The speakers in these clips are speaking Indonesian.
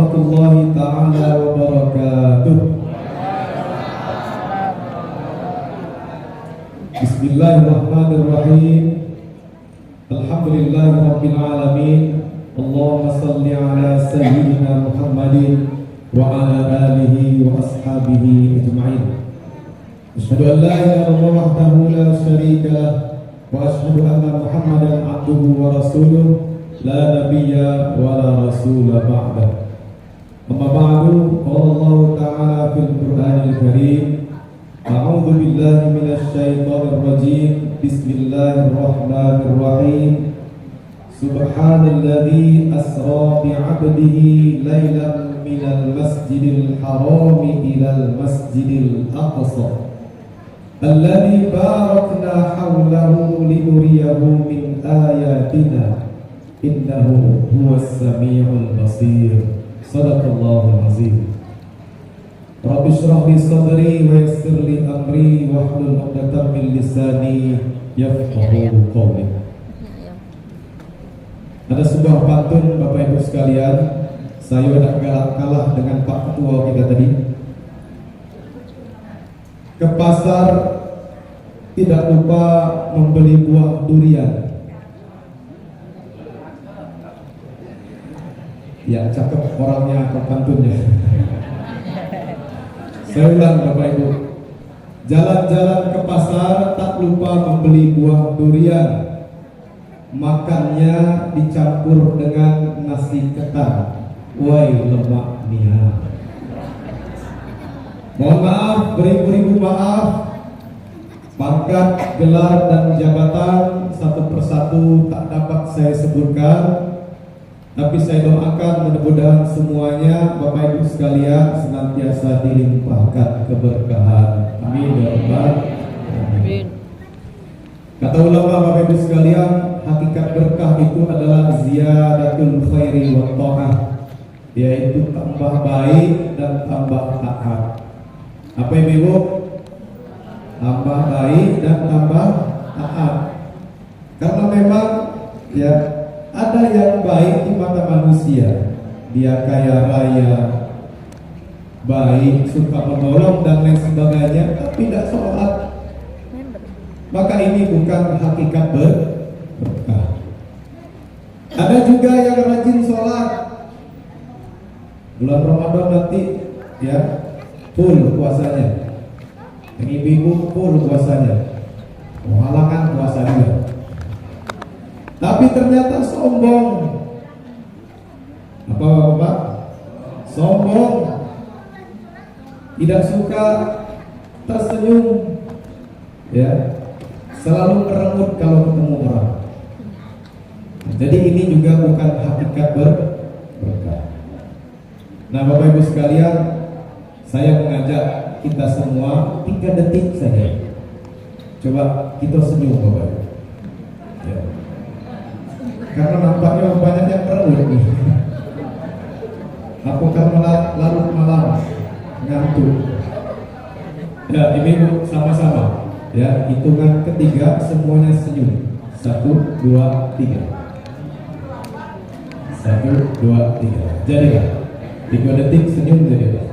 warahmatullahi ta'ala wabarakatuh. Bismillahirrahmanirrahim. Alhamdulillahi rabbil alamin. Allahumma salli ala sayyidina Muhammadin wa ala alihi wa ashabihi ajma'in. Asyhadu an la ilaha illallah wahdahu la syarika lah wa asyhadu anna Muhammadan abduhu wa rasuluh la nabiyya wa la rasula ba'dah. Amma ba'du, qala Allah ta'ala fil Qur'anil Karim, a'udzu billahi minasy syaithanir rajim. Bismillahirrahmanirrahim. Subhanalladzi asra bi 'abdihi lailan minal masjidil haram ilal masjidil aqsa alladzi barakna hawlahu linuriyahu min ayatina innahu huwas samiul basir. Shadaqallahul azim. Rabbi shrah li sadri wa yassir li amri wahlul 'uqdatam min lisani yafqahu qawli. Ada sebuah pantun Bapak Ibu sekalian. Saya tidak kalah dengan Pak Ketua kita tadi. Ke pasar tidak lupa membeli buah durian. Ya, cakep orangnya atau pantunnya. Saya ulang Bapak Ibu. Jalan-jalan ke pasar tak lupa membeli buah durian. Makannya dicampur dengan nasi ketan. Woi lemak niat. Mohon maaf, beribu-ribu maaf. Pangkat, gelar dan jabatan satu persatu tak dapat saya sebutkan. Tapi saya doakan mudah-mudahan semuanya Bapak Ibu sekalian senantiasa dilimpahkan keberkahan. Amin ya rabbal alamin. Kata ulama Bapak Ibu sekalian, hakikat berkah itu adalah ziyadatul khairi wa ta'ah, yaitu tambah baik dan tambah taat. Apa Ibu? Tambah baik dan tambah taat. Karena memang ya ada yang baik di mata manusia, dia kaya raya, baik, suka menolong dan lain sebagainya, tapi tidak sholat. Maka ini bukan hakikat berkah. Ada juga yang rajin sholat. Bulan Ramadan nanti ya full puasanya. Yang ibu-ibu full puasanya. Halangan puasa juga. Tapi ternyata sombong. Apa Bapak? Sombong. Tidak suka tersenyum. Ya. Selalu merengut kalau ketemu orang. Jadi ini juga bukan hakikat berkah. Nah Bapak Ibu sekalian, saya mengajak kita semua 3 detik saja. Coba kita senyum Bapak Ibu. Ya. Karena nampaknya banyak yang merengut nih. Apakah larut malam ngantuk? Ya, ibu sama-sama. Ya, hitungan ketiga semuanya senyum. 1, 2, 3. 1, 2, 3. Jadi kan 3 detik senyum jadi kan.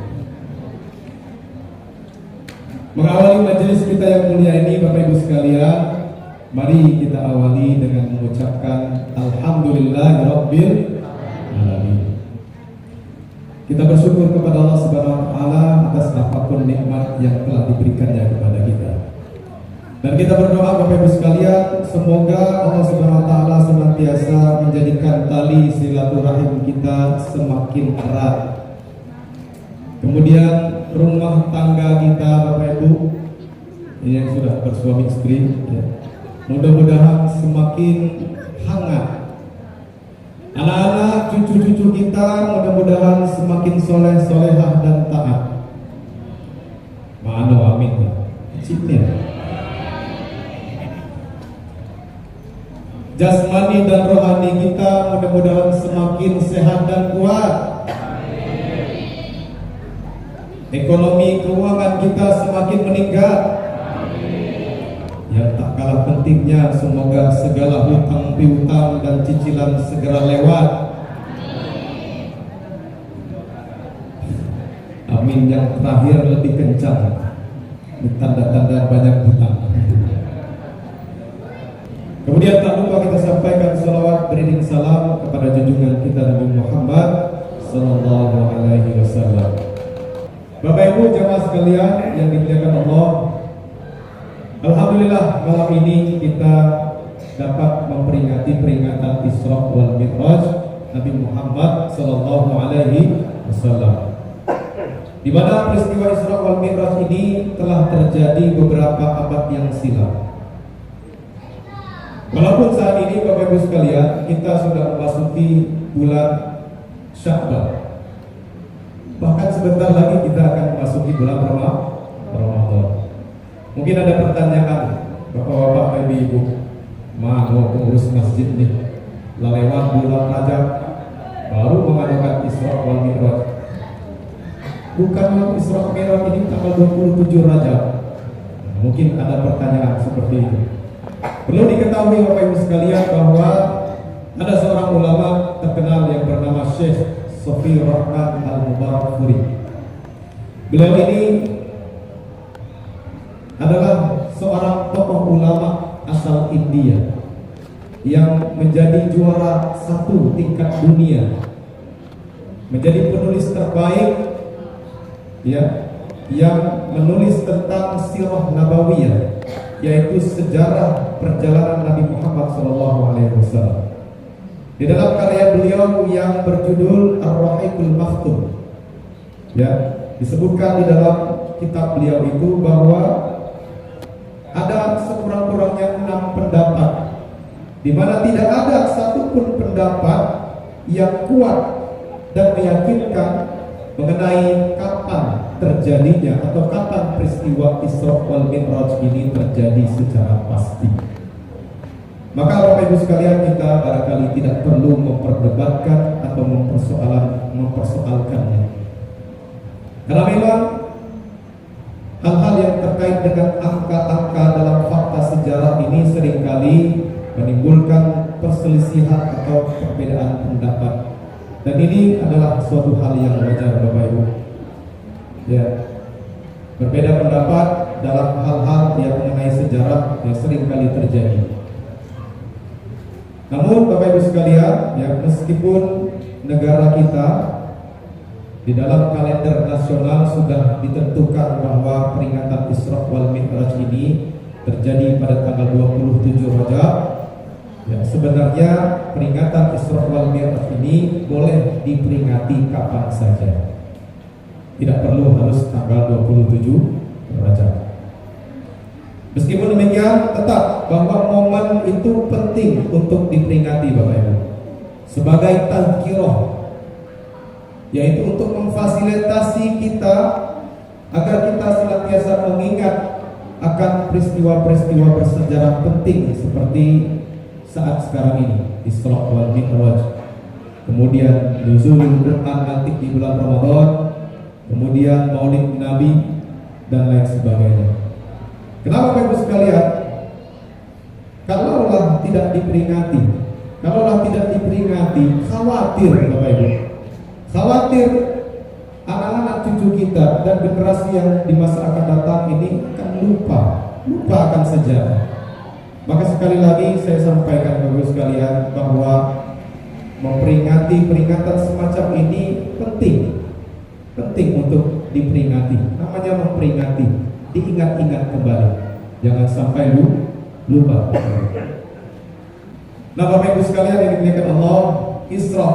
Mengawali majelis kita yang mulia ini Bapak Ibu sekalian, mari kita awali dengan mengucapkan alhamdulillahirabbil alamin. Kita bersyukur kepada Allah Subhanahu wa taala atas apapun nikmat yang telah diberikannya kepada kita. Dan kita berdoa Bapak Ibu sekalian, semoga Allah Subhanahu wa taala senantiasa menjadikan tali silaturahim kita semakin erat. Kemudian rumah tangga kita Bapak Ibu ini yang sudah bersuami istri ya, mudah-mudahan semakin hangat. Anak-anak, cucu-cucu kita mudah-mudahan semakin soleh, solehah dan taat. Ma'ano amin. Cipnya. Jasmani dan rohani kita mudah-mudahan semakin sehat dan kuat. Ekonomi keuangan kita semakin meningkat. Yang tak kalah pentingnya, semoga segala hutang piutang dan cicilan segera lewat. Amin yang terakhir lebih kencang. Tanda-tanda banyak hutang. Kemudian tak lupa kita sampaikan salawat beriring salam kepada junjungan kita Nabi Muhammad sallallahu alaihi wasallam. Bapak Ibu jamaah sekalian yang dimuliakan Allah, alhamdulillah malam ini kita dapat memperingati peringatan Isra wal Mi'raj Nabi Muhammad sallallahu alaihi wasallam. Di mana peristiwa Isra wal Mi'raj ini telah terjadi beberapa abad yang silam. Walaupun saat ini Bapak Ibu sekalian kita sudah memasuki bulan Sya'ban, bahkan sebentar lagi kita akan memasuki bulan Ramadan. Mungkin ada pertanyaan, Bapak-bapak, Ibu-ibu, mau pengurus masjid nih, lewat bulan Rajab baru mengadakan Isra wal Mi'raj. Bukan Isra Mi'raj ini tanggal 27 Rajab. Mungkin ada pertanyaan seperti itu. Perlu diketahui Bapak Ibu sekalian bahwa ada seorang ulama terkenal yang bernama Syekh Sofi Rahman Al-Mubarakfuri. Beliau ini adalah seorang tokoh ulama asal India yang menjadi juara 1 tingkat dunia, menjadi penulis terbaik ya, yang menulis tentang sirah nabawiyah, yaitu sejarah perjalanan Nabi Muhammad SAW. Di dalam karya beliau yang berjudul Ar-Rahiqul Maktum, ya, disebutkan di dalam kitab beliau itu bahwa ada sekurang-kurangnya 6 pendapat, di mana tidak ada satupun pendapat yang kuat dan meyakinkan mengenai kapan terjadinya atau kapan peristiwa Isra wal Mi'raj ini terjadi secara pasti. Maka Bapak Ibu sekalian, kita barangkali tidak perlu memperdebatkan atau mempersoalkannya, karena memang hal-hal yang terkait dengan angka-angka dalam fakta sejarah ini seringkali menimbulkan perselisihan atau perbedaan pendapat. Dan ini adalah suatu hal yang wajar Bapak Ibu. Ya, berbeda pendapat dalam hal-hal yang mengenai sejarah yang sering kali terjadi. Namun Bapak Ibu sekalian, ya, meskipun negara kita di dalam kalender nasional sudah ditentukan bahwa peringatan Isra wal Mi'raj ini terjadi pada tanggal 27 Rajab, ya, sebenarnya peringatan Isra wal Mi'raj ini boleh diperingati kapan saja. Tidak perlu harus tanggal 27 Rajab. Meskipun demikian, tetap bahwa momen itu penting untuk diperingati Bapak Ibu, sebagai tazkirah, yaitu untuk memfasilitasi kita agar kita senantiasa mengingat akan peristiwa-peristiwa bersejarah penting seperti saat sekarang ini, Isra wal Mi'raj, kemudian nuzulul Quran nanti di bulan Ramadan, kemudian Maulid Nabi dan lain sebagainya. Kenapa Bapak Ibu sekalian? Kalaulah tidak diperingati, khawatir Bapak Ibu, khawatir anak-anak cucu kita dan generasi yang di masa akan datang ini akan lupa akan sejarah. Maka sekali lagi saya sampaikan Bapak Ibu sekalian bahwa memperingati peringatan semacam ini penting untuk diperingati. Namanya memperingati, diingat-ingat kembali, jangan sampai lupa. Nah Bapak Ibu sekalian yang dimuliakan Allah, Isra,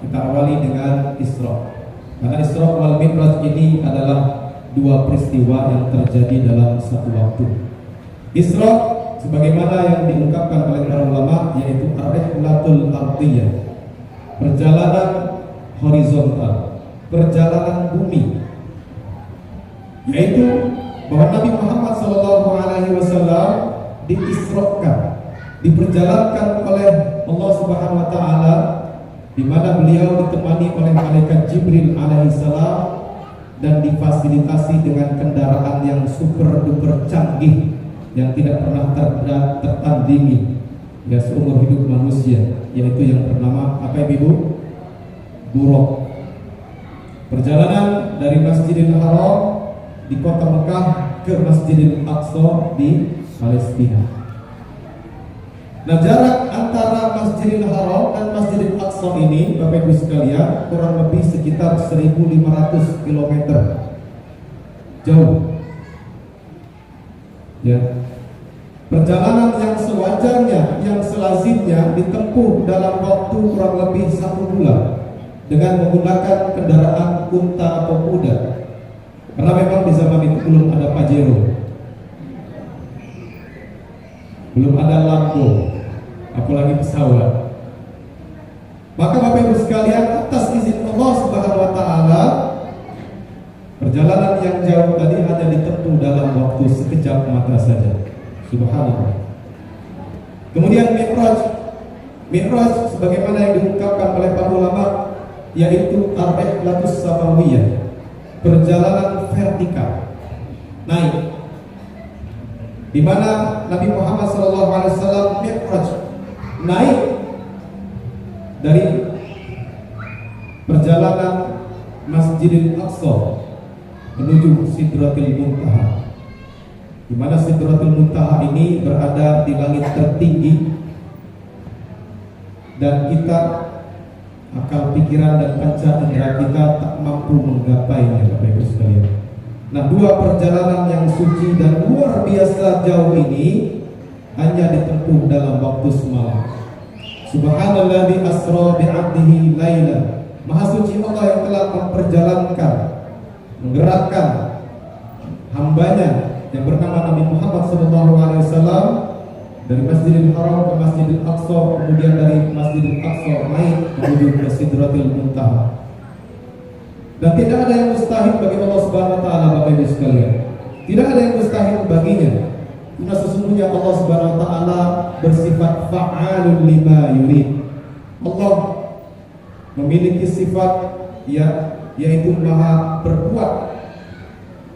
kita awali dengan Isra, karena Isra wal Mi'raj ini adalah 2 peristiwa yang terjadi dalam satu waktu. Isra sebagaimana yang diungkapkan oleh para ulama, yaitu ar-rihlatul ardhiyah, perjalanan horizontal, perjalanan bumi, yaitu bahwa Nabi Muhammad SAW diisrokan, diperjalankan oleh Allah Subhanahu wa taala, di mana beliau ditemani oleh malaikat Jibril alaihissalam dan difasilitasi dengan kendaraan yang super duper canggih yang tidak pernah tertandingi ya seumur hidup manusia, yaitu yang bernama apa Ibu? Buraq. Perjalanan dari Masjidil Haram di kota Mekah ke Masjidil Aqsa di Palestina. Nah, jarak antara Masjidil Haram dan Masjidil Aqsa ini, Bapak Ibu sekalian, kurang lebih sekitar 1.500 km. Jauh. Ya. Perjalanan yang sewajarnya, yang selazimnya ditempuh dalam waktu kurang lebih 1 bulan dengan menggunakan kendaraan unta atau kuda. Karena memang di zaman itu belum ada Pajero, belum ada Lambo, apalagi pesawat. Maka Bapak Ibu sekalian, atas izin Allah Subhanahu wa taala, perjalanan yang jauh tadi hanya ditempuh dalam waktu sekejap mata saja. Subhanallah. Kemudian Mi'raj sebagaimana yang diungkapkan oleh para ulama, yaitu ar-rihlatus samawiyah, perjalanan vertikal, naik, di mana Nabi Muhammad SAW Mi'raj, naik dari perjalanan Masjidil Aqsa menuju Sidratil Muntaha, di mana Sidratul Muntaha ini berada di langit tertinggi dan kita, akal pikiran dan panca indera kita tak mampu menggapainya, Bapak Ibu sekalian. Nah, dua perjalanan yang suci dan luar biasa jauh ini hanya ditempuh dalam waktu semalam. Subhanalladzi asra bi'abdihi lailan. Maha suci Allah yang telah memperjalankan, menggerakkan hambanya yang bernama Nabi Muhammad SAW dari Masjidil Haram ke Masjidil Aqsa, kemudian dari Masjidil Aqsa naik menuju ke Sidratil Muntaha. Dan tidak ada yang mustahil bagi Allah Subhanahu wa taala, Bapak Ibu sekalian. Tidak ada yang mustahil baginya. Karena sesungguhnya Allah Subhanahu wa taala bersifat fa'alun lima yurid. Allah memiliki sifat yaitu Maha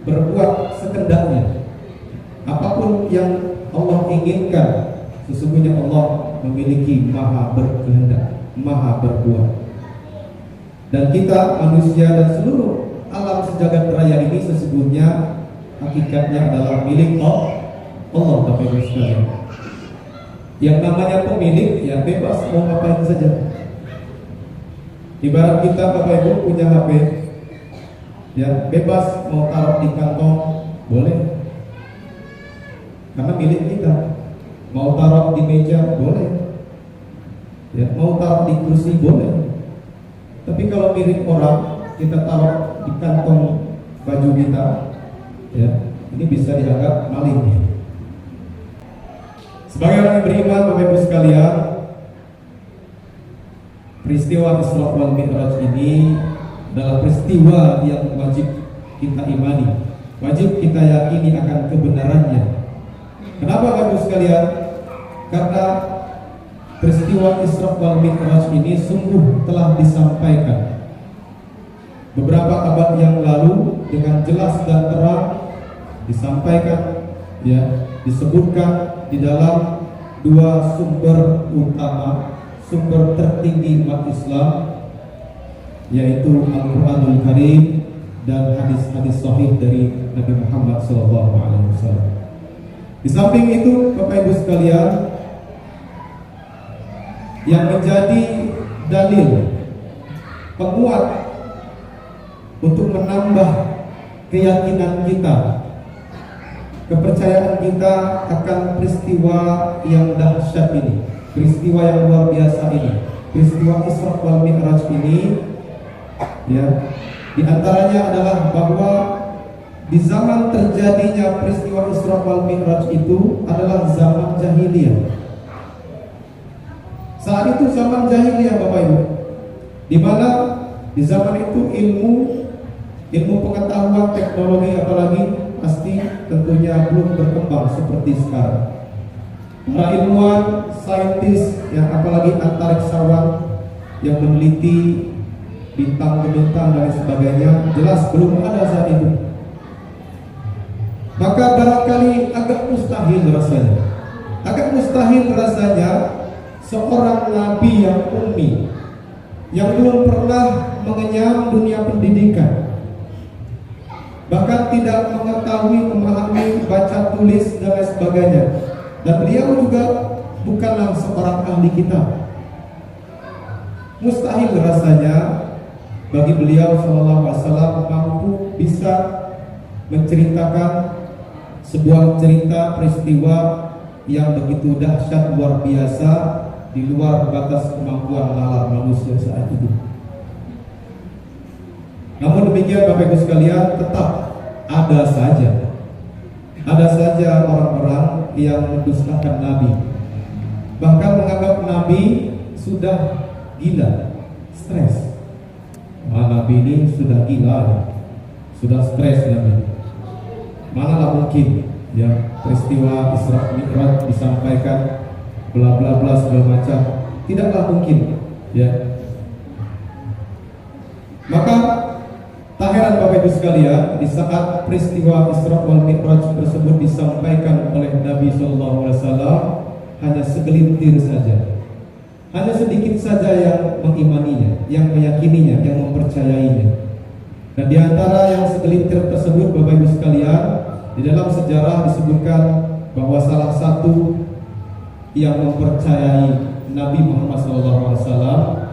berbuat sekendaknya. Apapun yang Allah inginkan, sesungguhnya Allah memiliki Maha berkehendak, Maha berbuat. Dan kita manusia dan seluruh alam sejagat raya ini sesungguhnya hakikatnya adalah milik Allah, Bapak Ibu sekalian. Yang namanya pemilik ya bebas mau ngapain saja. Ibarat kita, Bapak Ibu punya HP, ya bebas mau taruh di kantong boleh, karena milik kita. Mau taruh di meja boleh, ya mau taruh di kursi boleh. Tapi kalau milik orang, kita taruh di kantong baju kita, ya ini bisa dianggap maling. Sebagai orang yang beriman, Bapak Ibu sekalian, peristiwa Isra wal Mi'raj ini adalah peristiwa yang wajib kita imani, wajib kita yakini akan kebenarannya. Kenapa Bapak Ibu sekalian? Karena peristiwa Isra wal Mi'raj ini sungguh telah disampaikan beberapa abad yang lalu dengan jelas dan terang, disampaikan, ya, disebutkan di dalam dua sumber utama, sumber tertinggi umat Islam, yaitu Al-Quranul Karim dan hadis-hadis sahih dari Nabi Muhammad SAW. Di samping itu, Bapak Ibu sekalian, yang menjadi dalil penguat untuk menambah keyakinan kita, kepercayaan kita akan peristiwa yang dahsyat ini, peristiwa yang luar biasa ini, peristiwa Isra wal Mi'raj ini, ya, di antaranya adalah bahwa di zaman terjadinya peristiwa Isra wal Mi'raj itu adalah zaman jahiliyah. Saat itu zaman jahiliyah, Bapak Ibu, di mana di zaman itu ilmu pengetahuan, teknologi apalagi pasti tentunya belum berkembang seperti sekarang. Para ilmuwan, saintis, yang apalagi antariksawan yang meneliti bintang-bintang dan sebagainya, jelas belum ada saat itu. Maka barangkali agak mustahil rasanya seorang nabi yang ummi, yang belum pernah mengenyam dunia pendidikan, bahkan tidak mengetahui, memahami baca tulis dan lain sebagainya. Dan beliau juga bukanlah seorang ahli kitab. Mustahil rasanya bagi beliau sallallahu alaihi wasallam mampu bisa menceritakan sebuah cerita peristiwa yang begitu dahsyat, luar biasa, di luar batas kemampuan nalar manusia saat itu. Namun demikian Bapak Ibu sekalian, tetap ada saja orang-orang yang mendustakan Nabi, bahkan menganggap Nabi sudah gila, stres. Nabi ini sudah gila, sudah stres Nabi. Manalah mungkin ya peristiwa Isra Mi'raj disampaikan bla bla bla segala macam, tidaklah mungkin ya. Maka tak heran Bapak Ibu sekalian, di saat peristiwa Isra wal Mi'raj tersebut disampaikan oleh Nabi sallallahu alaihi wasallam, hanya segelintir saja, hanya sedikit saja yang mengimaninya, yang meyakininya, yang mempercayainya. Dan di antara yang segelintir tersebut Bapak Ibu sekalian, di dalam sejarah disebutkan bahwa salah satu yang mempercayai Nabi Muhammad SAW,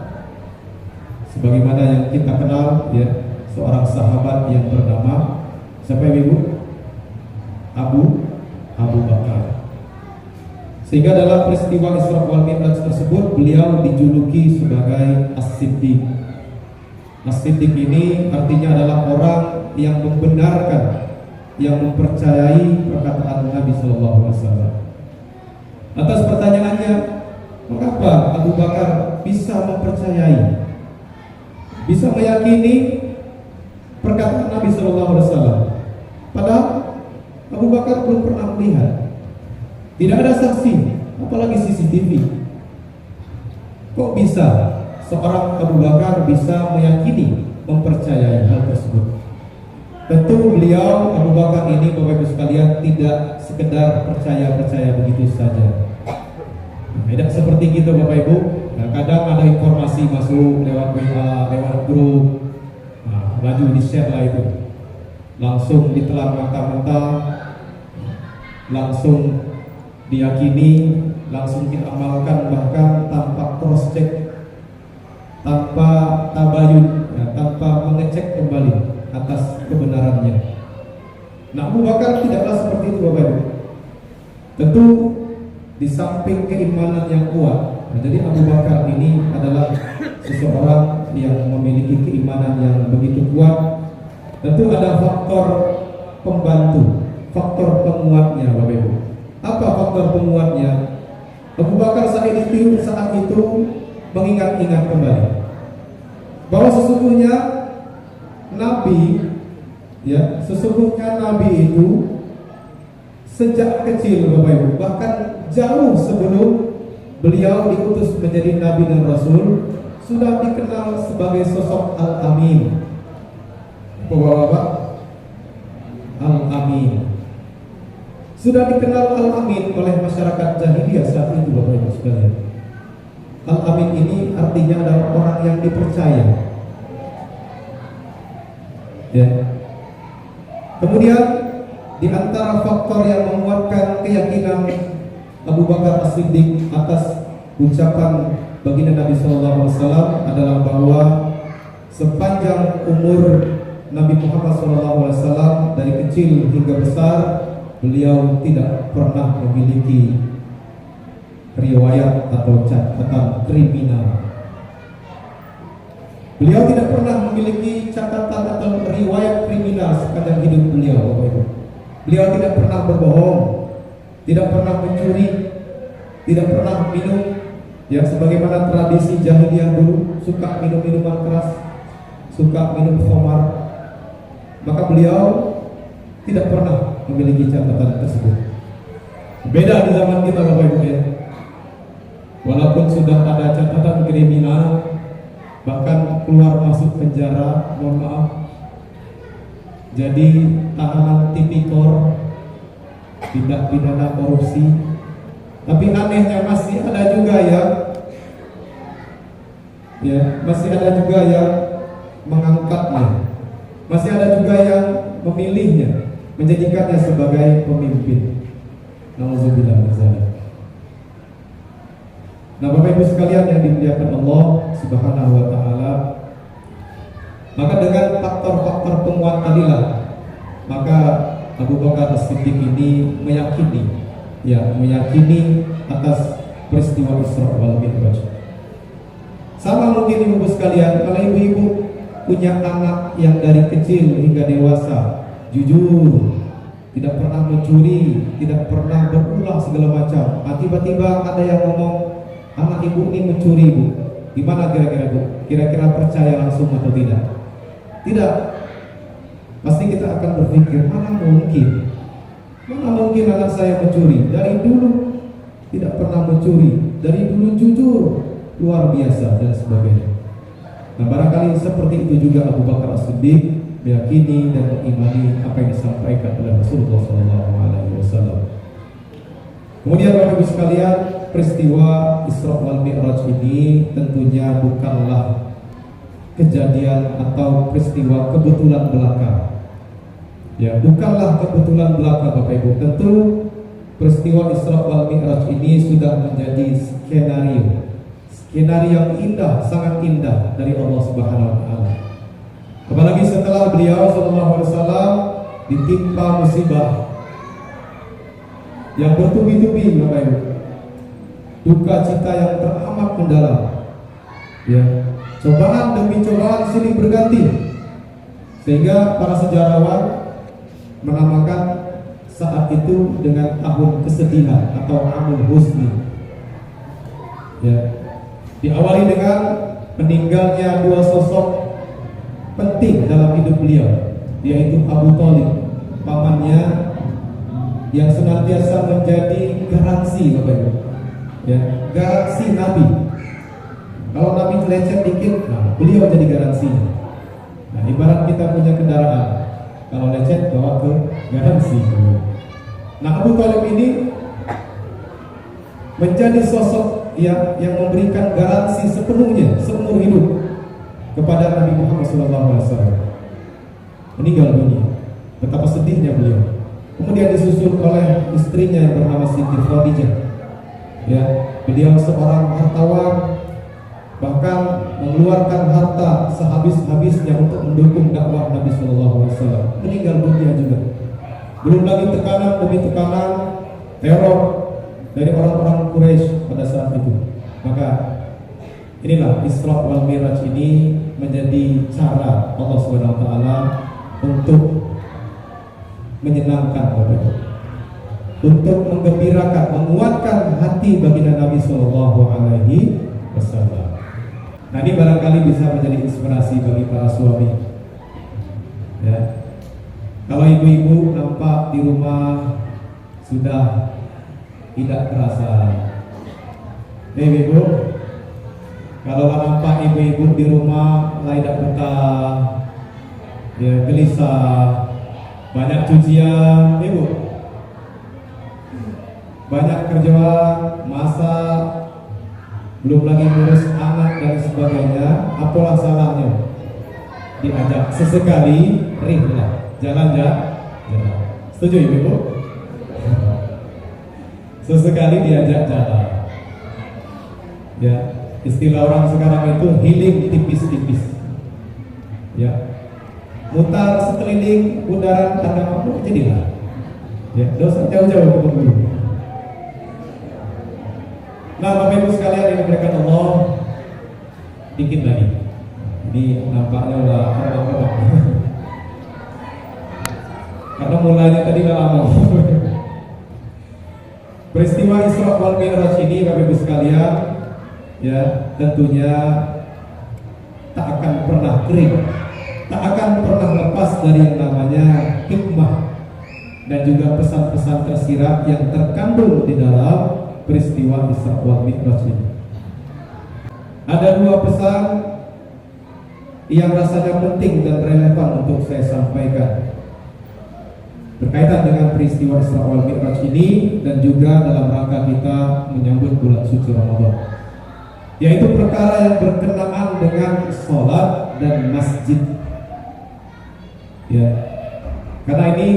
sebagaimana yang kita kenal ya, seorang sahabat yang bernama siapa Ibu? Abu Bakar. Sehingga dalam peristiwa Isra wal Mi'raj tersebut beliau dijuluki sebagai As-Siddiq. As-Siddiq ini artinya adalah orang yang membenarkan, yang mempercayai perkataan Nabi sallallahu alaihi wasallam. Atas pertanyaannya, mengapa Abu Bakar bisa mempercayai, bisa meyakini perkataan Nabi sallallahu alaihi wasallam? Padahal Abu Bakar belum pernah melihat, tidak ada saksi, apalagi CCTV. Kok bisa seorang Abu Bakar bisa meyakini, mempercayai hal tersebut? Tentu beliau Abu Bakar ini Bapak Ibu sekalian tidak sekedar percaya begitu saja. Tidak seperti kita Bapak Ibu. Nah, kadang ada informasi masuk lewat WA, lewat grup, laju di share lah itu, langsung ditelan mentah-mentah, langsung diyakini, langsung diamalkan, bahkan tanpa cross check, tanpa tabayun, ya, tanpa mengecek kembali atas kebenarannya. Nah, Abu Bakar tidaklah seperti itu Bapak Ibu. Tentu di samping keimanan yang kuat, nah, jadi Abu Bakar ini adalah seseorang yang memiliki keimanan yang begitu kuat. Tentu ada faktor pembantu, faktor penguatnya Bapak Ibu. Apa faktor penguatnya? Abu Bakar saat itu mengingat-ingat kembali bahwa sesungguhnya Nabi itu sejak kecil Bapak Ibu, bahkan jauh sebelum beliau diutus menjadi Nabi dan Rasul, sudah dikenal sebagai sosok Al-Amin. Bapak-bapak, Al-Amin sudah dikenal Al-Amin oleh masyarakat jahiliyah saat itu Bapak Ibu sekalian. Al-Amin ini artinya adalah orang yang dipercaya. Ya. Kemudian di antara faktor yang menguatkan keyakinan Abu Bakar As-Siddiq atas ucapan baginda Nabi SAW adalah bahwa sepanjang umur Nabi Muhammad SAW dari kecil hingga besar, beliau tidak pernah memiliki riwayat atau catatan kriminal. Beliau tidak pernah memiliki catatan atau riwayat kriminal sepanjang hidup beliau, Bapak Ibu. Beliau tidak pernah berbohong, tidak pernah mencuri, tidak pernah minum, ya sebagaimana tradisi jahiliyah dulu, suka minum minuman keras, suka minum khamar. Maka beliau tidak pernah memiliki catatan tersebut. Beda di zaman kita Bapak Ibu ya. Walaupun sudah ada catatan kriminal, bahkan keluar masuk penjara, mohon maaf, jadi tahanan tipikor, tindak pidana korupsi. Tapi anehnya masih ada juga ya Ya, masih ada juga yang mengangkatnya, masih ada juga yang memilihnya, menjadikannya sebagai pemimpin. Nauzubillah min dzalik. Nah, Bapak Ibu sekalian yang dimuliakan Allah Subhanahu wa taala, maka dengan faktor-faktor penguat tadilah, maka Abu Bakar As-Siddiq ini meyakini atas peristiwa Isra wal Mi'raj. Sama mungkin ibu sekalian, kalau ibu-ibu punya anak yang dari kecil hingga dewasa jujur, tidak pernah mencuri, tidak pernah berulah segala macam, tiba-tiba ada yang ngomong anak ibu ini mencuri bu, gimana kira-kira bu? Kira-kira percaya langsung atau tidak? Tidak. Pasti kita akan berpikir, mana mungkin anak saya mencuri? Dari dulu tidak pernah mencuri, dari dulu jujur, luar biasa dan sebagainya. Nah, barangkali seperti itu juga Abu Bakar As-Siddiq meyakini dan mengimani apa yang disampaikan oleh Rasulullah SAW. Kemudian Bapak Ibu sekalian, peristiwa Isra wal Mi'raj ini tentunya bukanlah kejadian atau peristiwa kebetulan belaka. Ya, bukanlah kebetulan belaka Bapak Ibu. Tentu peristiwa Isra wal Mi'raj ini sudah menjadi skenario yang indah, sangat indah dari Allah Subhanahu wa taala. Apalagi setelah beliau sallallahu alaihi wasallam ditimpa musibah yang bertubi-tubi Bapak Ibu. Duka cita yang teramat mendalam. Ya, cobaan demi cobaan silih berganti. Sehingga para sejarawan menamakan saat itu dengan tahun kesedihan atau Amul Husni. Ya, diawali dengan meninggalnya dua sosok penting dalam hidup beliau, yaitu Abu Thalib, pamannya yang senantiasa menjadi garansi Bapak Ibu. Ya, garansi Nabi. Kalau Nabi lecet dikit, nah beliau jadi garansinya. Nah, ibarat kita punya kendaraan, kalau lecet bawa ke garansi. Nah, Abu Thalib ini menjadi sosok yang memberikan garansi sepenuhnya seumur hidup kepada Nabi Muhammad SAW. Meninggal dunia. Betapa sedihnya beliau. Kemudian disusul oleh istrinya yang bernama Siti Khadijah. Ya, beliau seorang hartawan, bahkan mengeluarkan harta sehabis-habisnya untuk mendukung dakwah Nabi SAW. Meninggal dunia juga. Belum lagi tekanan demi tekanan, teror dari orang-orang Quraisy pada saat itu. Maka inilah Isra wal Mi'raj ini menjadi cara Allah Subhanahu wa taala untuk menyenangkan Bapak Ibu, untuk menggembirakan, menguatkan hati baginda Nabi sallallahu alaihi wasallam. Nah, ini barangkali bisa menjadi inspirasi bagi para suami. Ya. Kalau ibu-ibu nampak di rumah sudah tidak terasa. Ibu, kalau nampak ibu-ibu di rumah tidak betah, ya gelisah, banyak cucian, ibu, banyak kerjaan, masak, belum lagi ngurus anak dan sebagainya, apalah salahnya diajak sesekali ringlah, jalan. Setuju ibu? Sesekali diajak jalan. Ya, istilah orang sekarang itu healing tipis-tipis. Ya, mutar sekeliling bundaran tanda mampu jadilah. Ya, dosa jauh-jauh ke dulu. Nah, Bapak Ibu sekalian yang dimuliakan Allah, dikit lagi. Ini nampaknya udah orang-orang. Karena mulainya tadi udah lama. Peristiwa Isra wal Mi'raj ini Bapak Ibu sekalian, ya tentunya tak akan pernah kering, tak akan pernah lepas dari yang namanya hikmah dan juga pesan-pesan tersirat yang terkandung di dalam peristiwa Isra wal Mi'raj ini. Ada dua pesan yang rasanya penting dan relevan untuk saya sampaikan berkaitan dengan peristiwa Isra wal Mi'raj ini dan juga dalam rangka kita menyambut bulan suci Ramadan. yaitu perkara yang berkenaan dengan sholat dan masjid. Ya, karena ini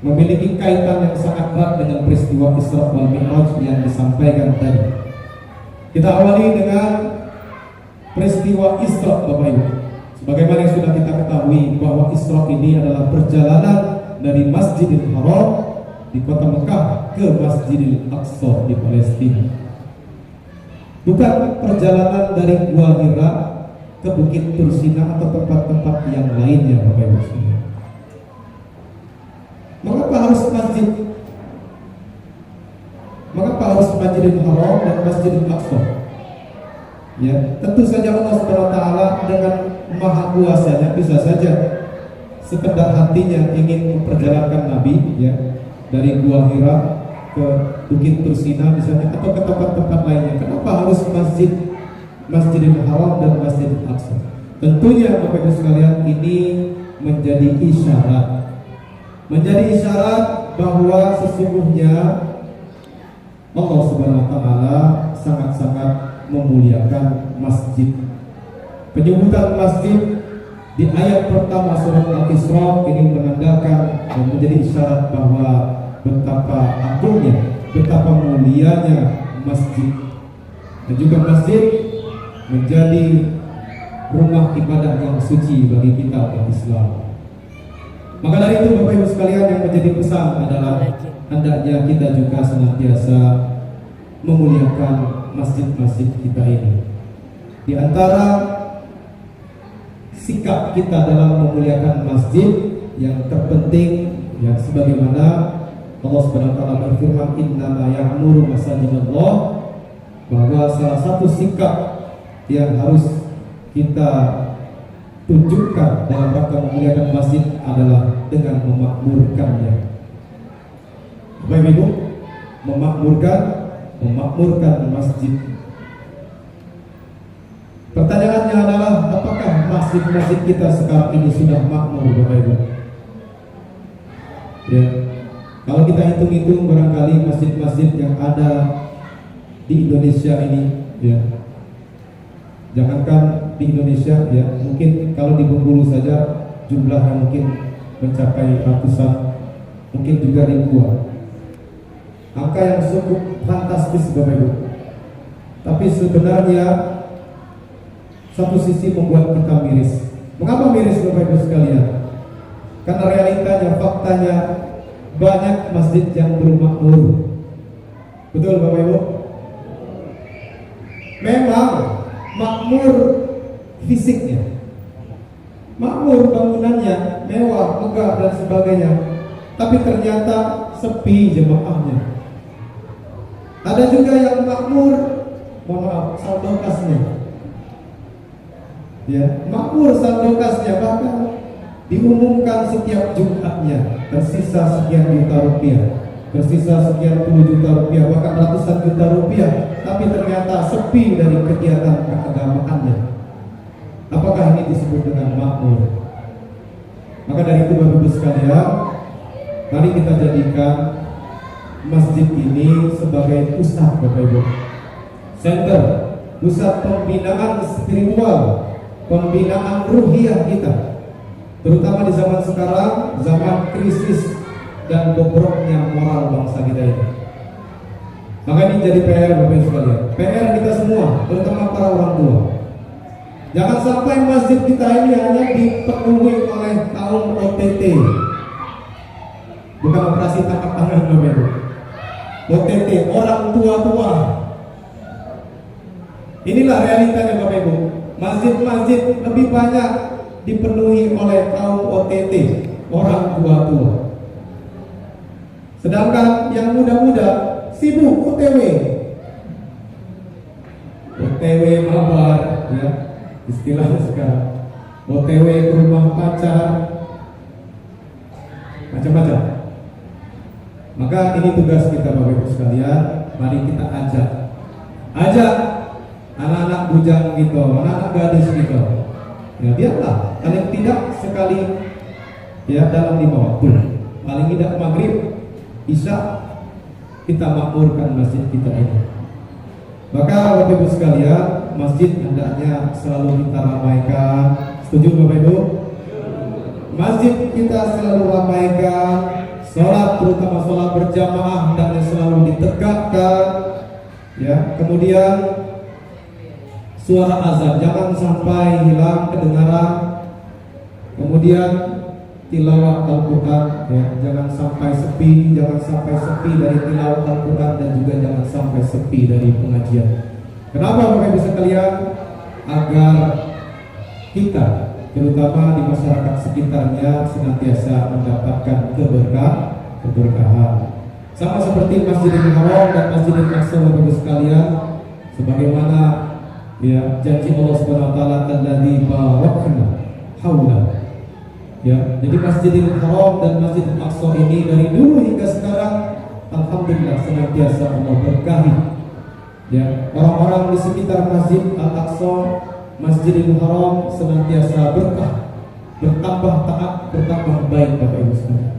memiliki kaitan yang sangat erat dengan peristiwa Isra wal Mi'raj yang disampaikan tadi. Kita awali dengan peristiwa Isra, Bapak Ibu. Sebagaimana yang sudah kita ketahui bahwa Isra ini adalah perjalanan dari Masjidil Haram di kota Mekah ke Masjidil Aqsa di Palestina. Bukan perjalanan dari Gua Hira ke Bukit Tursina atau tempat-tempat yang lainnya, Bapak Ibu sekalian. Mengapa harus masjid? Mengapa harus Masjidil Haram dan Masjidil Aqsa? Ya, tentu saja Allah Subhanahu wa taala dengan maha kuasanya bisa saja sekedar hatinya ingin memperjalankan Nabi ya dari Gua Hira ke Bukit Tursina misalnya atau ke tempat-tempat lainnya. Kenapa harus Masjidil Haram dan Masjidil Aqsa? Tentunya Bapak Ibu sekalian ini menjadi isyarat bahwa sesungguhnya Allah Subhanahu wa taala sangat-sangat memuliakan masjid. Penyebutan masjid di ayat pertama surat Al-Isra ini menandakan dan menjadi isyarat bahwa betapa agungnya, betapa mulianya masjid. Dan juga masjid menjadi rumah ibadah yang suci bagi kita umat Islam. Maka dari itu Bapak Ibu sekalian, yang menjadi pesan adalah hendaknya kita juga senantiasa memuliakan masjid-masjid kita ini. Di antara sikap kita dalam memuliakan masjid yang terpenting yang sebagaimana Allah Subhanahu wa taala berfirman, innama ya'muru masajidallah, bahwa salah satu sikap yang harus kita tunjukkan dalam rangka memuliakan masjid adalah dengan memakmurkannya. Bapak Ibu, memakmurkan masjid. Pertanyaannya adalah, apakah masjid-masjid kita sekarang ini sudah makmur, Bapak Ibu? Ya, kalau kita hitung-hitung barangkali masjid-masjid yang ada di Indonesia ini, ya, jangankan di Indonesia, ya, mungkin kalau di Bengkulu saja jumlahnya mungkin mencapai ratusan, mungkin juga ribuan. Angka yang cukup fantastis, Bapak Ibu. Tapi sebenarnya satu sisi membuat kita miris. Mengapa miris, Bapak Ibu sekalian? Karena realitanya, faktanya, banyak masjid yang belum makmur. Betul, Bapak Ibu? Memang makmur fisiknya, makmur bangunannya, mewah, megah dan sebagainya, tapi ternyata sepi jemaahnya. Ada juga yang makmur, mohon maaf, saldo kasnya, ya, makmur saldo kasnya, bahkan diumumkan setiap Jumatnya tersisa sekian juta rupiah, tersisa sekian puluh juta rupiah, bahkan ratusan juta rupiah, tapi ternyata sepi dari kegiatan keagamaannya. Apakah ini disebut dengan makmur? Maka dari itu Bapak Ibu sekalian, mari kita jadikan masjid ini sebagai pusat, Bapak Ibu, center, pusat pembinaan spiritual, pembinaan ruhiyah kita, terutama di zaman sekarang, zaman krisis dan bobroknya moral bangsa kita ini. Maka ini jadi PR, Bapak Ibu sekalian, PR kita semua, terutama para orang tua. Jangan sampai masjid kita ini hanya dipenuhi oleh kaum OTT, bukan operasi tangkap tangan, Bapak Ibu. OTT, orang tua-tua. Inilah realitanya, Bapak Ibu. Masjid-masjid lebih banyak dipenuhi oleh kaum OTT, orang tua-tua. Sedangkan yang muda-muda sibuk OTW mabar, ya, istilahnya sekarang. OTW ke rumah pacar, macam-macam. Maka ini tugas kita, Bapak Ibu sekalian. Mari kita ajak anak-anak bujang gitu, anak-anak gadis gitu. Ya biarlah, paling tidak sekali ya dalam 5 waktu, paling tidak maghrib, isya, kita makmurkan masjid kita ini. Maka Bapak Ibu sekalian, masjid hendaknya selalu kita ramaikan. Setuju Bapak Ibu? Masjid kita selalu ramaikan. Sholat, terutama sholat berjamaah, hendaknya selalu ditegakkan. Ya, kemudian suara azan jangan sampai hilang kedengaran. Kemudian tilawah Al-Quran, ya, jangan sampai sepi dari tilawah Al-Quran, dan juga jangan sampai sepi dari pengajian. Kenapa Bapak Ibu sekalian? Agar kita, terutama di masyarakat sekitarnya, senantiasa mendapatkan keberkahan. Sama seperti Masjidil Haram dan Masjidil Aqsa Bapak Ibu sekalian, sebagaimana ya janji Allah Subhanahu wa taala, alladzi barakna haula. Ya, jadi Masjidil Haram dan Masjidil Aqsa ini dari dulu hingga sekarang alhamdulillah senantiasa Allah berkahi. Ya, orang-orang di sekitar Masjid Al-Aqsa, Masjidil Haram senantiasa berkah, bertambah taat, bertambah baik Bapak Ibu sekalian.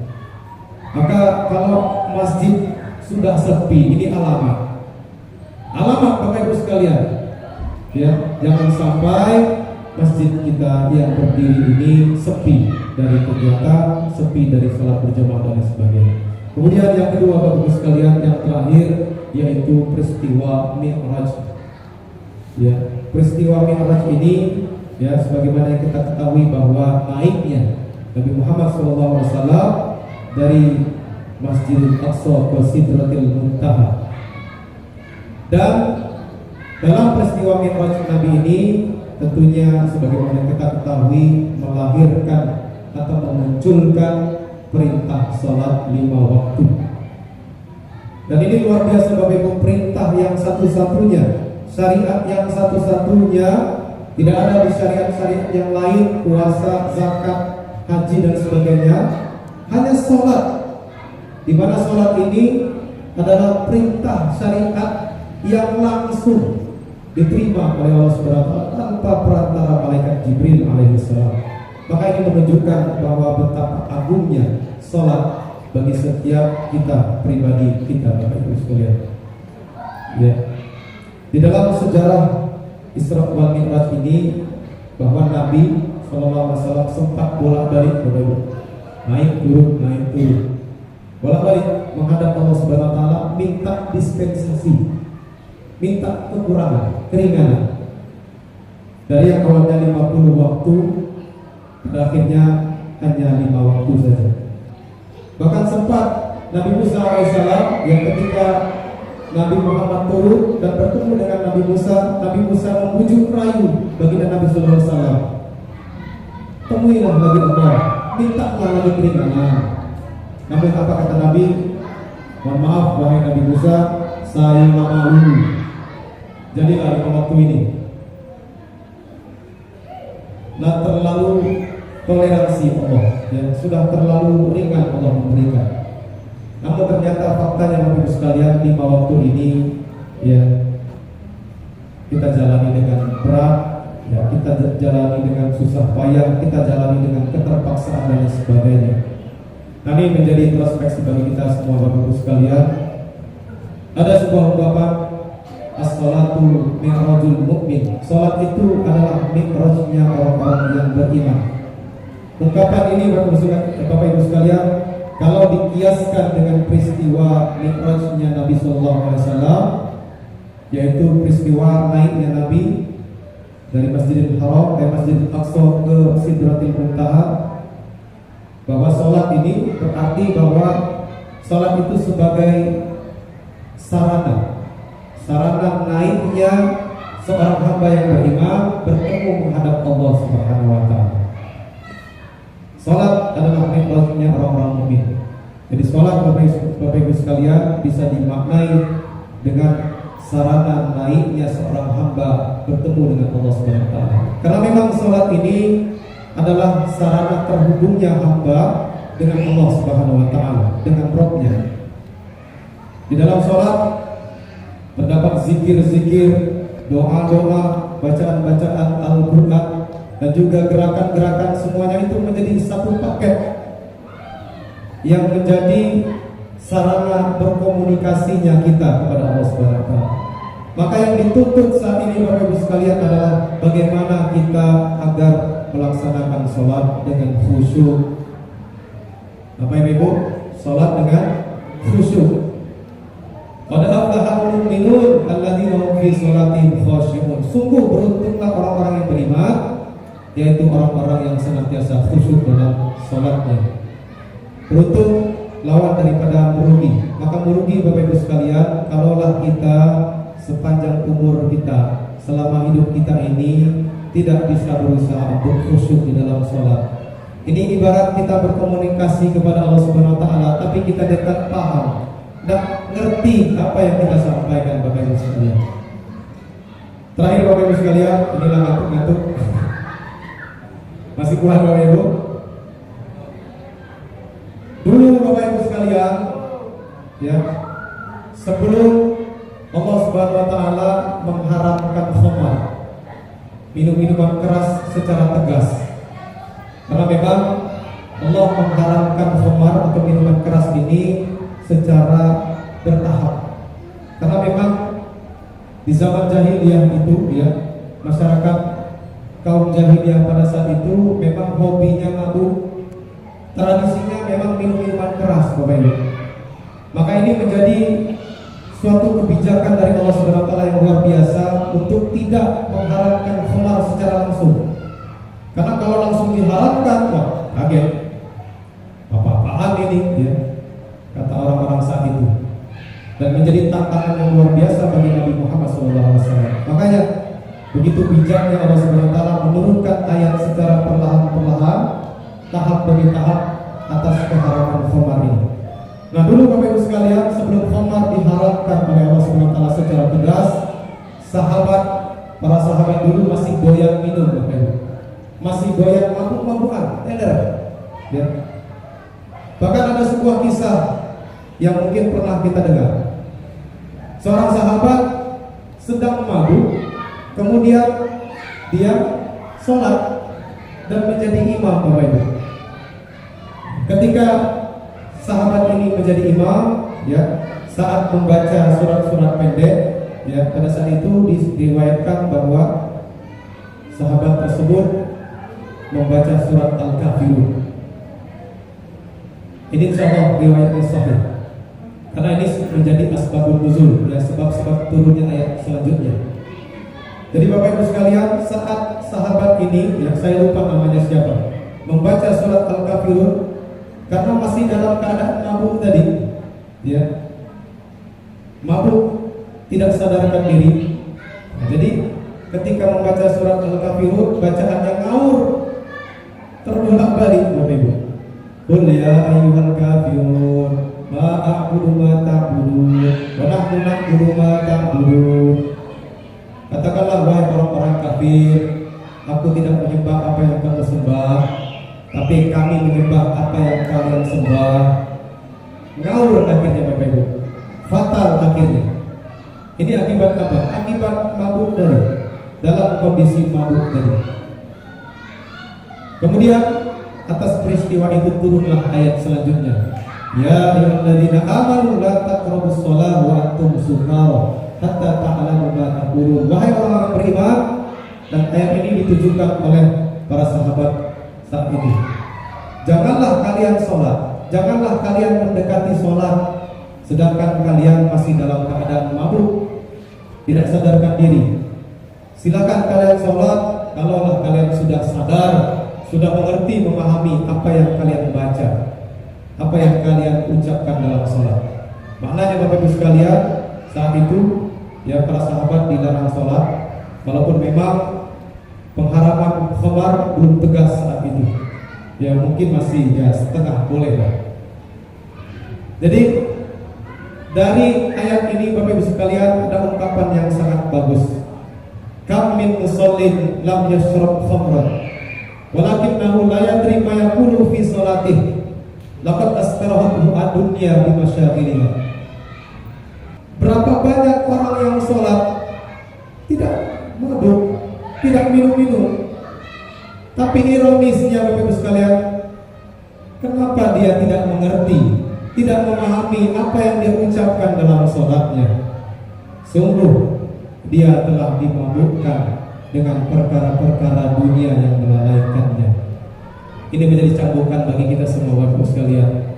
Maka kalau masjid sudah sepi, ini alamat Bapak Ibu sekalian. Ya, jangan sampai masjid kita yang berdiri ini sepi dari kegiatan, sepi dari salat berjamaah dan sebagainya. Kemudian yang kedua Bapak Ibu sekalian, yang terakhir yaitu peristiwa Mi'raj. Ya, peristiwa Mi'raj ini ya sebagaimana yang kita ketahui bahwa naiknya Nabi Muhammad SAW dari Masjidil Aqsa ke Sidratil Muntaha. Dan dalam peristiwa Mi'raj Nabi ini tentunya sebagaimana kita ketahui melahirkan atau memunculkan perintah sholat 5 waktu. Dan ini luar biasa Bapak Ibu, perintah yang satu-satunya, syariat yang satu-satunya, tidak ada di syariat-syariat yang lain, puasa, zakat, haji dan sebagainya, hanya sholat. Di mana sholat ini adalah perintah syariat yang langsung diterima oleh Allah Subhanahu wa taala tanpa perantara malaikat Jibril alaihissalam. Maka ini menunjukkan bahwa betapa agungnya sholat bagi setiap kita pribadi kita Bapak Ibu sekalian. Ya. Di dalam sejarah Isra wal Mi'raj ini, bahwa Nabi SAW sempat bolak-balik Bapak Ibu, naik turun, bolak-balik menghadap Allah Subhanahu wa taala, minta dispensasi, minta kekurangan, keringanan. Dari yang awalnya 50 waktu, pada akhirnya hanya 5 waktu saja. Bahkan sempat Nabi Musa AS yang ketika Nabi Muhammad turun dan bertemu dengan Nabi Musa membujuk rayu baginda Nabi SAW. Temuilah lagi Allah, mintalah lagi keringanan. Namun apa kata Nabi? Mohon maaf wahai Nabi Musa, saya nggak mau. Jadilah 5 waktu ini. Nah, terlalu toleransi Allah, ya, sudah terlalu ringan Allah memberikan. Namun ternyata faktanya Bapak Ibu sekalian, 5 waktu ini ya kita jalani dengan berat, ya kita jalani dengan susah payah, kita jalani dengan keterpaksaan dan sebagainya. Nah, ini menjadi introspeksi bagi kita semua Bapak Ibu sekalian. Ada sebuah ungkapan, as-salatu mi'rajul mu'min. Salat itu adalah mi'rajnya orang-orang yang beriman. Ungkapan ini Bapak Ibu sekalian, kalau dikiaskan dengan peristiwa Mi'rajnya Nabi SAW, yaitu peristiwa naiknya Nabi dari Masjidil Haram ke Masjidil Aqsa ke Sidratil Muntaha, bahwa sholat ini berarti bahwa sholat itu sebagai sarana naiknya seorang hamba yang beriman bertemu menghadap Allah Subhanahu wa taala. Salat adalah mi'rajnya orang-orang mukmin. Jadi salat Bapak Ibu sekalian bisa dimaknai dengan sarana naiknya seorang hamba bertemu dengan Allah Subhanahu wa taala. Karena memang salat ini adalah sarana terhubungnya hamba dengan Allah Subhanahu wa taala, dengan Rabb-nya. Di dalam salat terdapat zikir-zikir, doa-doa, bacaan-bacaan Al-Qur'an, dan juga gerakan-gerakan, semuanya itu menjadi satu paket yang menjadi sarana berkomunikasinya kita kepada Allah Subhanahu wa taala. Maka yang dituntut saat ini Bapak Ibu sekalian adalah bagaimana kita agar melaksanakan sholat dengan khusyuk. Bapak Ibu, sholat dengan khusyuk. Qad aflahal mu'minun alladzina hum fi sholatihim khashi'un. Sungguh beruntunglah orang-orang yang beriman, yaitu orang-orang yang senantiasa khusyuk dalam sholatnya. Beruntung lawan daripada merugi. Maka merugi Bapak Ibu sekalian kalaulah kita sepanjang umur kita, selama hidup kita ini tidak bisa berusaha untuk khusyuk di dalam sholat. Ini ibarat kita berkomunikasi kepada Allah Subhanahu Wa Taala, tapi kita tidak paham, tidak ngerti apa yang kita sampaikan Bapak Ibu sekalian. Terakhir Bapak Ibu sekalian, inilah ngantuk-ngantuk. Masih kuat Bapak Ibu? Dulu Bapak Ibu sekalian, ya, sebelum Allah Subhanahu Wa Taala mengharamkan khamar, minum-minuman keras secara tegas. Karena memang Allah mengharamkan khamar atau minuman keras ini secara bertahap. Karena memang di zaman jahiliyah itu, ya, masyarakat kaum jahiliyah pada saat itu memang hobinya mabuk. Tradisinya memang minum-minuman keras, Bapak Ibu. Maka ini menjadi suatu kebijakan dari Allah Subhanahu Wa Taala yang luar biasa untuk tidak mengharamkan khamar secara langsung. Karena kalau langsung diharamkan, wah, kaget. Apa-apaan ini, ya, kata orang-orang saat itu. Dan menjadi tantangan yang luar biasa bagi Nabi Muhammad SAW. Makanya begitu bijaknya Allah Subhanahu Wa Taala menurunkan ayat secara perlahan-perlahan, tahap demi tahap atas keharaman khamar ini. Nah, dulu Bapak Ibu sekalian, sebelum khamar diharamkan oleh Allah Subhanahu Wa Taala secara tegas, para sahabat dulu masih goyang minum, Bapak Ibu. Masih goyang mabuk-mabukan, ya. Bahkan ada sebuah kisah yang mungkin pernah kita dengar. Seorang sahabat sedang mabuk, kemudian dia sholat dan menjadi imam, Bapak Ibu. Ketika sahabat ini menjadi imam, ya, saat membaca surat-surat pendek, ya, pada saat itu diriwayatkan bahwa sahabat tersebut membaca surat Al-Kafirun. Ini insyaallah riwayat yang sahih. Karena ini menjadi asbabun nuzul, ya, sebab-sebab turunnya ayat selanjutnya. Jadi Bapak Ibu sekalian, saat sahabat ini, yang saya lupa namanya siapa, membaca surat Al-Kafirun, karena masih dalam keadaan mabuk tadi, ya, mabuk, tidak sadarkan diri. Nah, jadi ketika membaca surat Al-Kafirun, bacaannya ngawur, terbolak-balik, Bapak Ibu. Qul ya ayyuhal kafirun ma a'budu ma ta'budun wa nahnu na'budu ma ta'budun. Katakanlah wahai orang-orang kafir, aku tidak menyembah apa yang kamu sembah, tapi kami menyembah apa yang kalian sembah. Ngawur akhirnya Bapak Ibu, fatal akhirnya. Ini akibat apa? Akibat mabuk tadi, dalam kondisi mabuk tadi. Kemudian atas peristiwa itu turunlah ayat selanjutnya. Ya ayyuhalladzina amanu la taqrabus shalah wa antum sukara hatta ta'lamu ma taqulun. Wahai orang beriman, dan ayat ini ditujukan oleh para sahabat saat ini. Janganlah kalian sholat, janganlah kalian mendekati sholat sedangkan kalian masih dalam keadaan mabuk, tidak sadarkan diri. Silakan kalian sholat kalaulah kalian sudah sadar, sudah mengerti, memahami apa yang kalian baca, apa yang kalian ucapkan dalam sholat. Maknanya Bapak Ibu sekalian, saat itu, ya, para sahabat dilarang sholat, walaupun memang pengharapan khamar belum tegas saat itu, ya, mungkin masih, ya, setengah boleh lah. Jadi dari ayat ini Bapak Ibu sekalian ada ungkapan yang sangat bagus. Kam min musallin lam yashrab khamran walakinnahu la yadri ma yaqulu fi salatih laqad astarahathu ad-dunya bi masyaghiliha. Berapa banyak orang yang sholat tidak mabuk, tidak minum-minum, tapi ironisnya Bapak Ibu sekalian, kenapa dia tidak mengerti, tidak memahami apa yang dia ucapkan dalam sholatnya? Sungguh Dia telah dimabukkan dengan perkara-perkara dunia yang melalaikannya. Ini menjadi cambukan bagi kita semua Bapak sekalian.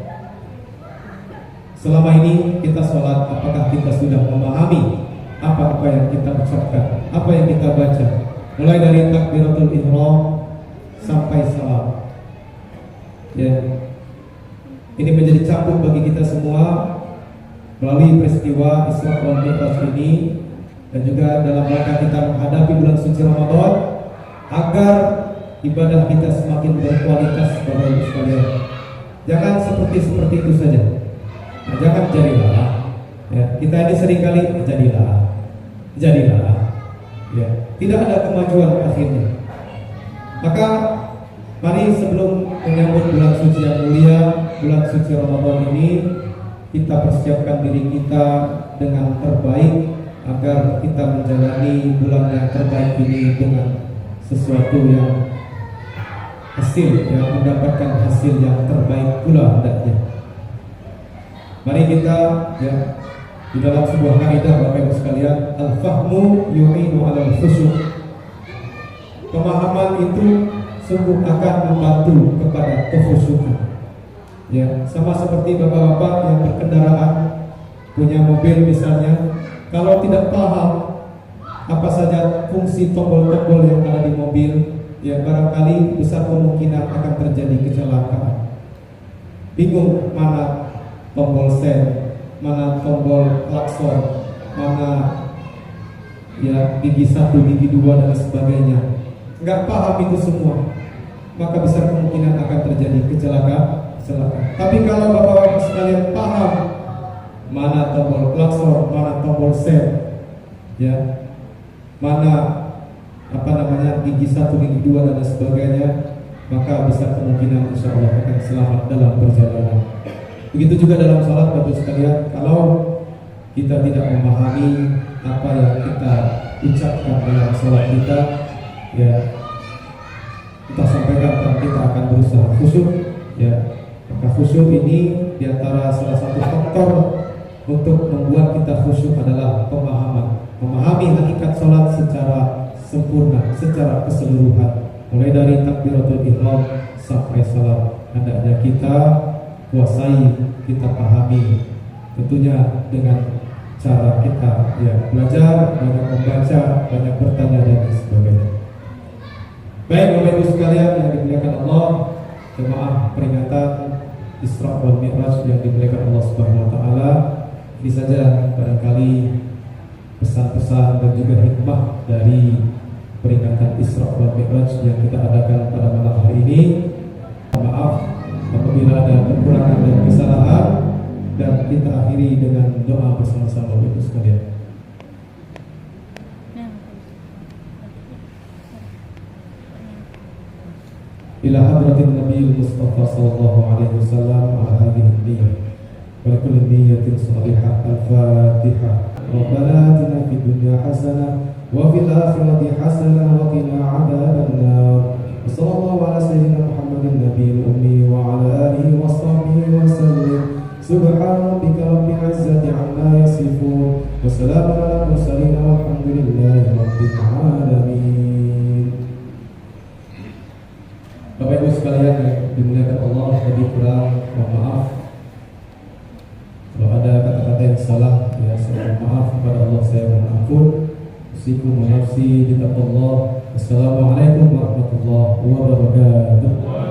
Selama ini kita sholat, apakah kita sudah memahami apa yang kita ucapkan, apa yang kita baca, mulai dari takbiratul ihram sampai salam. Ya, ini menjadi cambuk bagi kita semua melalui peristiwa Isra wal Mi'raj ini, dan juga dalam rangka kita menghadapi bulan suci Ramadan agar ibadah kita semakin berkualitas Bapak Ibu sekalian. Jangan seperti itu saja. Nah, jangan jadilah. Ya, kita ini seringkali jadilah. Ya, tidak ada kemajuan akhirnya. Maka mari sebelum menyambut bulan suci yang mulia, bulan suci Ramadan ini, kita persiapkan diri kita dengan terbaik agar kita menjalani bulan yang terbaik ini dengan sesuatu yang mendapatkan hasil yang terbaik pula hendaknya. Mari kita di dalam sebuah kaidah Bapak Ibu sekalian, al-fahmu yu'inu 'alal khusyuk. Pemahaman itu sungguh akan membantu kepada kekhusyukan. Ya, sama seperti bapak-bapak yang berkendaraan, punya mobil misalnya, kalau tidak paham apa saja fungsi tombol-tombol yang ada di mobil, ya barangkali besar kemungkinan akan terjadi kecelakaan. Bingung mana tombol sen, mana tombol klakson, mana gigi 1, gigi 2 dan sebagainya. Nggak paham itu semua, maka besar kemungkinan akan terjadi kecelakaan. Tapi kalau bapak-bapak sekalian paham mana tombol klakson, mana tombol sen, ya, mana gigi 1, gigi 2 dan sebagainya, maka besar kemungkinan insya Allah akan selamat dalam perjalanan. Begitu juga dalam salat Bapak sekalian, kalau kita tidak memahami apa yang kita ucapkan dalam salat kita, ya kita sampaikan dan kita akan berusaha khusyuk, ya. Maka khusyuk ini diantara salah satu faktor untuk membuat kita khusyuk adalah pemahaman, memahami hakikat salat secara sempurna, secara keseluruhan, mulai dari takbiratul ihram sampai salam. Hendaknya kita kuasai, kita pahami, tentunya dengan cara kita belajar, banyak membaca, banyak bertanya dan sebagainya. Baik Bapak Ibu sekalian yang dimuliakan Allah, jemaah peringatan Isra wal Mi'raj yang dimuliakan Allah Subhanahu wa taala, ini saja barangkali pesan-pesan dan juga hikmah dari peringatan Isra wal Mi'raj yang kita adakan pada malam hari ini. Maaf apabila ada kekurangan dan kesalahan, dan kita akhiri dengan doa bersama-sama Bapak Ibu sekalian. Ila hadratin Nabi Mustafa sallallahu alaihi wasallam ala hadhihi niyyah wa kulli niyyatin salihah. Al-Fatihah. Rabbana atina fid dunya hasanah wa fil akhirati hasanah wa qina adzabannar. Wassallallahu ala sayyidina Muhammadin nabiyil ummi wa ala alihi wa sahbihi wa sallam. Subhana rabbika rabbil izzati amma yasifun wa salamun ala mursalin walhamdulillahi rabbil alamin. Bapak Ibu sekalian yang dimuliakan Allah, tadi kurang, mohon maaf. Kalau ada kata-kata yang salah, ya saya mohon maaf kepada Allah, saya mohon ampun. Usikum wa nafsi bi taqwallah. Assalamualaikum warahmatullahi wabarakatuh.